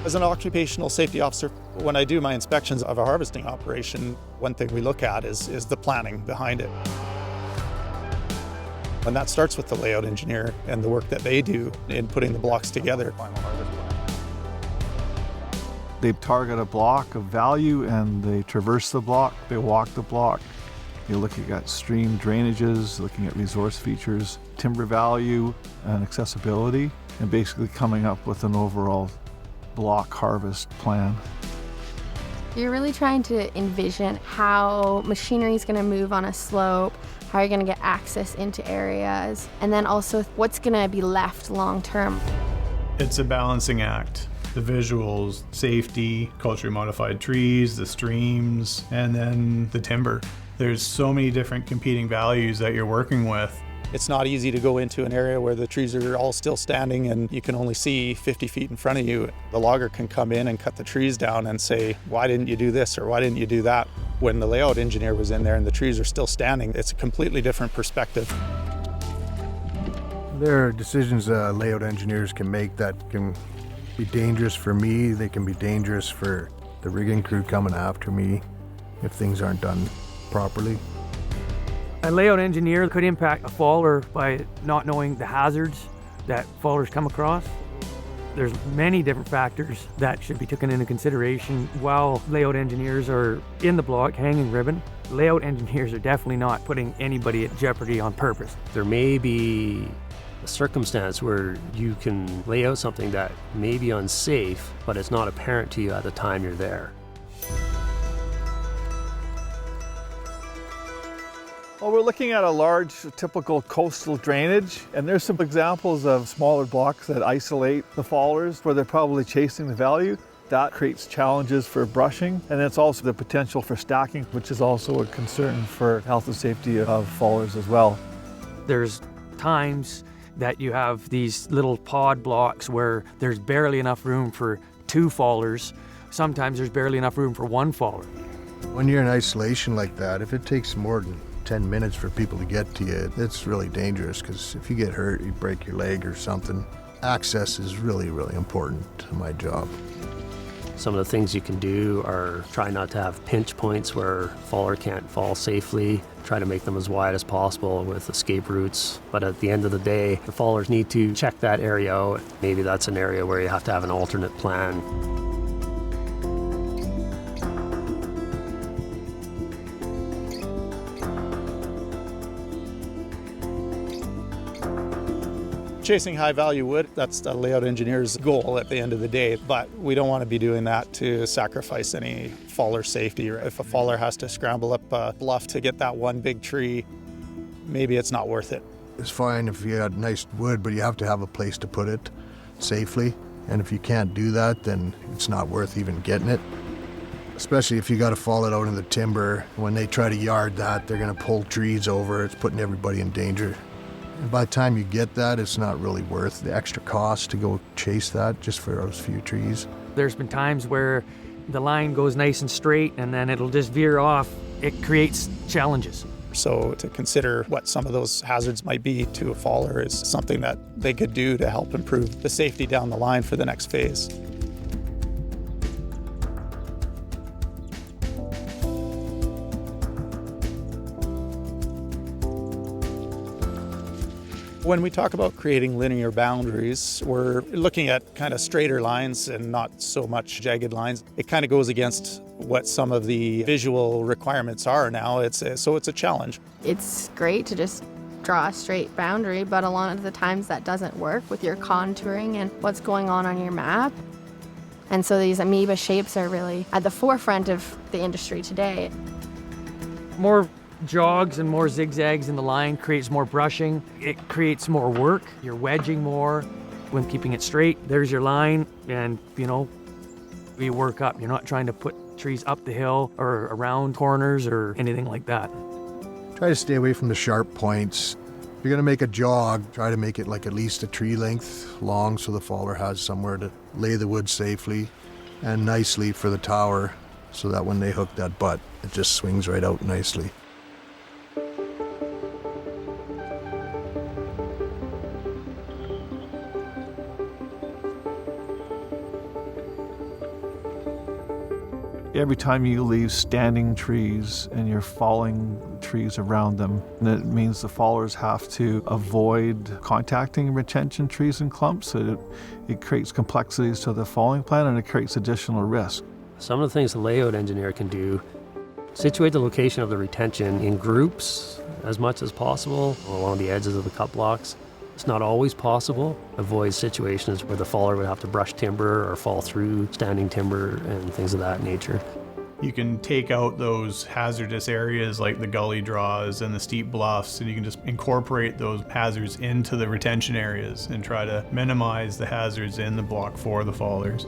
As an occupational safety officer, when I do my inspections of a harvesting operation, one thing we look at is the planning behind it. And that starts with the layout engineer and the work that they do in putting the blocks together. They target a block of value and they traverse the block, they walk the block. You're looking at stream drainages, looking at resource features, timber value and accessibility, and basically coming up with an overall block harvest plan. You're really trying to envision how machinery is going to move on a slope, how you're going to get access into areas, and then also what's going to be left long term. It's a balancing act. The visuals, safety, culturally modified trees, the streams, and then the timber. There's so many different competing values that you're working with. It's not easy to go into an area where the trees are all still standing and you can only see 50 feet in front of you. The logger can come in and cut the trees down and say, why didn't you do this or why didn't you do that? When the layout engineer was in there and the trees are still standing, it's a completely different perspective. There are decisions layout engineers can make that can be dangerous for me. They can be dangerous for the rigging crew coming after me if things aren't done properly. A layout engineer could impact a faller by not knowing the hazards that fallers come across. There's many different factors that should be taken into consideration while layout engineers are in the block hanging ribbon. Layout engineers are definitely not putting anybody at jeopardy on purpose. There may be a circumstance where you can lay out something that may be unsafe, but it's not apparent to you at the time you're there. Well, we're looking at a large typical coastal drainage, and there's some examples of smaller blocks that isolate the fallers where they're probably chasing the value. That creates challenges for brushing, and it's also the potential for stacking, which is also a concern for health and safety of fallers as well. There's times that you have these little pod blocks where there's barely enough room for 2 fallers. Sometimes there's barely enough room for 1 faller. When you're in isolation like that, if it takes more than 10 minutes for people to get to you, it's really dangerous because if you get hurt, you break your leg or something. Access is really, really important to my job. Some of the things you can do are try not to have pinch points where faller can't fall safely. Try to make them as wide as possible with escape routes. But at the end of the day, the fallers need to check that area out. Maybe that's an area where you have to have an alternate plan. Chasing high value wood, that's the layout engineer's goal at the end of the day, but we don't want to be doing that to sacrifice any faller safety. If a faller has to scramble up a bluff to get that one big tree, maybe it's not worth it. It's fine if you got nice wood, but you have to have a place to put it safely. And if you can't do that, then it's not worth even getting it. Especially if you got to fall it out in the timber. When they try to yard that, they're going to pull trees over. It's putting everybody in danger. And by the time you get that, it's not really worth the extra cost to go chase that just for those few trees. There's been times where the line goes nice and straight and then it'll just veer off. It creates challenges. So to consider what some of those hazards might be to a faller is something that they could do to help improve the safety down the line for the next phase. When we talk about creating linear boundaries, we're looking at kind of straighter lines and not so much jagged lines. It kind of goes against what some of the visual requirements are now. So it's a challenge. It's great to just draw a straight boundary, but a lot of the times that doesn't work with your contouring and what's going on your map. And so these amoeba shapes are really at the forefront of the industry today. More jogs and more zigzags in the line creates more brushing. It creates more work. You're wedging more when keeping it straight. There's your line, and you work up. You're not trying to put trees up the hill or around corners or anything like that. Try to stay away from the sharp points. If you're going to make a jog, try to make it like at least a tree length long so the faller has somewhere to lay the wood safely and nicely for the tower so that when they hook that butt, it just swings right out nicely. Every time you leave standing trees and you're falling trees around them, that means the fallers have to avoid contacting retention trees and clumps. So it creates complexities to the falling plan and it creates additional risk. Some of the things the layout engineer can do, situate the location of the retention in groups as much as possible along the edges of the cut blocks. It's not always possible. Avoid situations where the faller would have to brush timber or fall through standing timber and things of that nature. You can take out those hazardous areas like the gully draws and the steep bluffs, and you can just incorporate those hazards into the retention areas and try to minimize the hazards in the block for the fallers.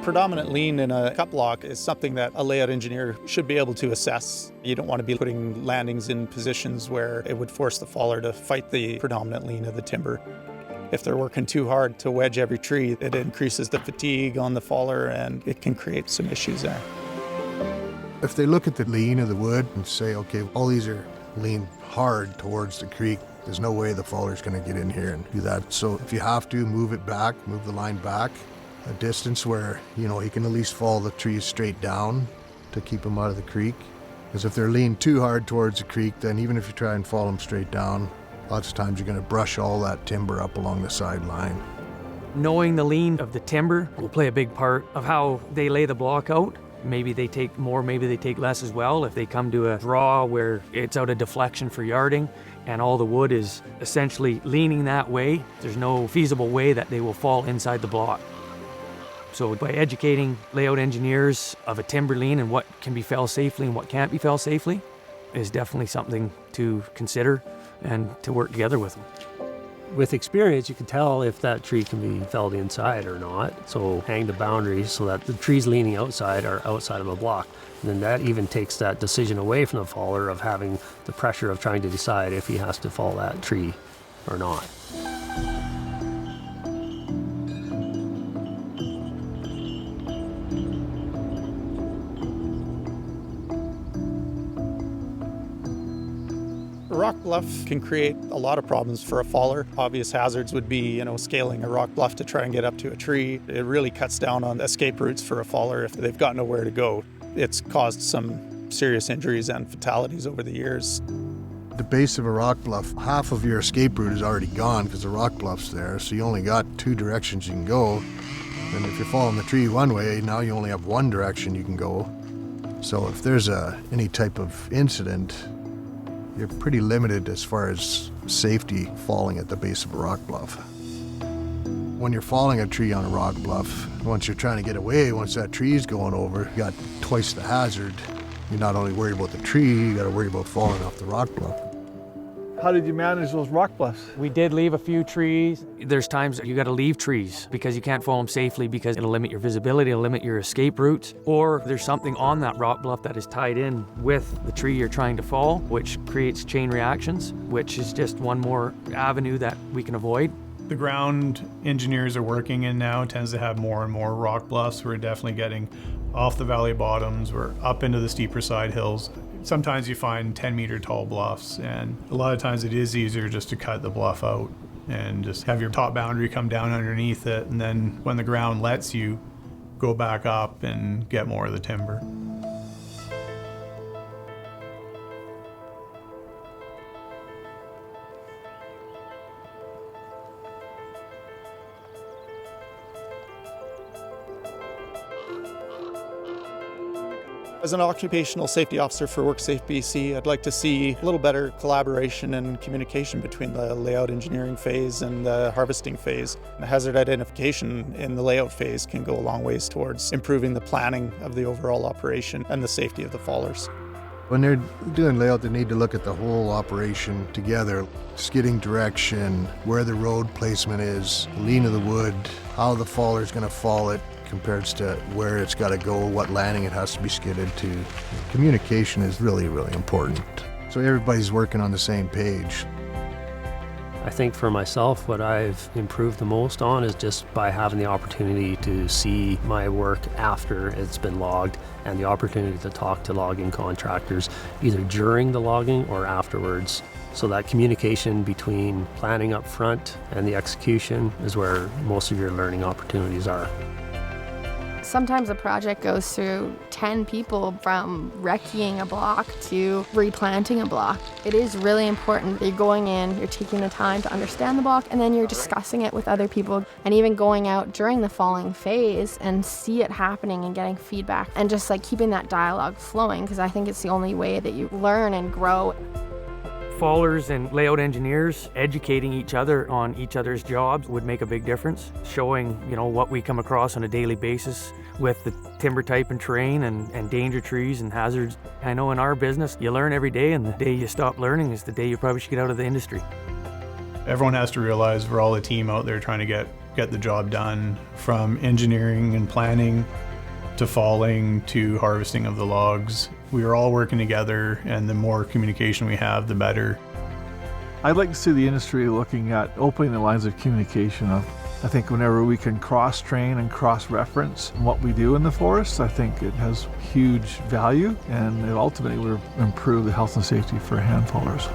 Predominant lean in a cut block is something that a layout engineer should be able to assess. You don't want to be putting landings in positions where it would force the faller to fight the predominant lean of the timber. If they're working too hard to wedge every tree, it increases the fatigue on the faller and it can create some issues there. If they look at the lean of the wood and say, okay, all these are lean hard towards the creek, there's no way the faller's going to get in here and do that. So if you have to, move it back, move the line back a distance where, you know, he can at least fall the trees straight down to keep them out of the creek. Because if they're leaned too hard towards the creek, then even if you try and fall them straight down, lots of times you're going to brush all that timber up along the sideline. Knowing the lean of the timber will play a big part of how they lay the block out. Maybe they take more, maybe they take less as well. If they come to a draw where it's out of deflection for yarding and all the wood is essentially leaning that way, there's no feasible way that they will fall inside the block. So by educating layout engineers of a timber lean and what can be felled safely and what can't be felled safely is definitely something to consider and to work together with them. With experience, you can tell if that tree can be felled inside or not. So hang the boundaries so that the trees leaning outside are outside of a block. And then that even takes that decision away from the faller of having the pressure of trying to decide if he has to fall that tree or not. A rock bluff can create a lot of problems for a faller. Obvious hazards would be, scaling a rock bluff to try and get up to a tree. It really cuts down on escape routes for a faller if they've got nowhere to go. It's caused some serious injuries and fatalities over the years. The base of a rock bluff, half of your escape route is already gone because the rock bluff's there, so you only got two directions you can go. And if you're following the tree one way, now you only have one direction you can go. So if there's any type of incident, you're pretty limited as far as safety falling at the base of a rock bluff. When you're falling a tree on a rock bluff, once you're trying to get away, once that tree's going over, you got twice the hazard. You're not only worried about the tree, you got to worry about falling off the rock bluff. How did you manage those rock bluffs? We did leave a few trees. There's times you got to leave trees because you can't fall them safely because it'll limit your visibility, it'll limit your escape routes. Or there's something on that rock bluff that is tied in with the tree you're trying to fall, which creates chain reactions, which is just one more avenue that we can avoid. The ground engineers are working in now tends to have more and more rock bluffs. We're definitely getting off the valley bottoms. We're up into the steeper side hills. Sometimes you find 10-meter tall bluffs, and a lot of times it is easier just to cut the bluff out and just have your top boundary come down underneath it, and then when the ground lets you, go back up and get more of the timber. As an occupational safety officer for WorkSafe BC, I'd like to see a little better collaboration and communication between the layout engineering phase and the harvesting phase. The hazard identification in the layout phase can go a long ways towards improving the planning of the overall operation and the safety of the fallers. When they're doing layout, they need to look at the whole operation together. Skidding direction, where the road placement is, lean of the wood, how the faller's going to fall it, compared to where it's got to go, what landing it has to be skidded to. Communication is really, really important. So everybody's working on the same page. I think for myself, what I've improved the most on is just by having the opportunity to see my work after it's been logged and the opportunity to talk to logging contractors either during the logging or afterwards. So that communication between planning up front and the execution is where most of your learning opportunities are. Sometimes a project goes through 10 people, from recceing a block to replanting a block. It is really important that you're going in, you're taking the time to understand the block, and then you're discussing it with other people, and even going out during the falling phase and see it happening and getting feedback, and just like keeping that dialogue flowing, because I think it's the only way that you learn and grow. Fallers and layout engineers educating each other on each other's jobs would make a big difference. Showing, what we come across on a daily basis with the timber type and terrain and danger trees and hazards. I know in our business, you learn every day, and the day you stop learning is the day you probably should get out of the industry. Everyone has to realize we're all a team out there trying to get the job done, from engineering and planning to falling to harvesting of the logs. We are all working together, and the more communication we have, the better. I'd like to see the industry looking at opening the lines of communication. I think whenever we can cross-train and cross-reference what we do in the forest, I think it has huge value, and it ultimately will improve the health and safety for hand fallers.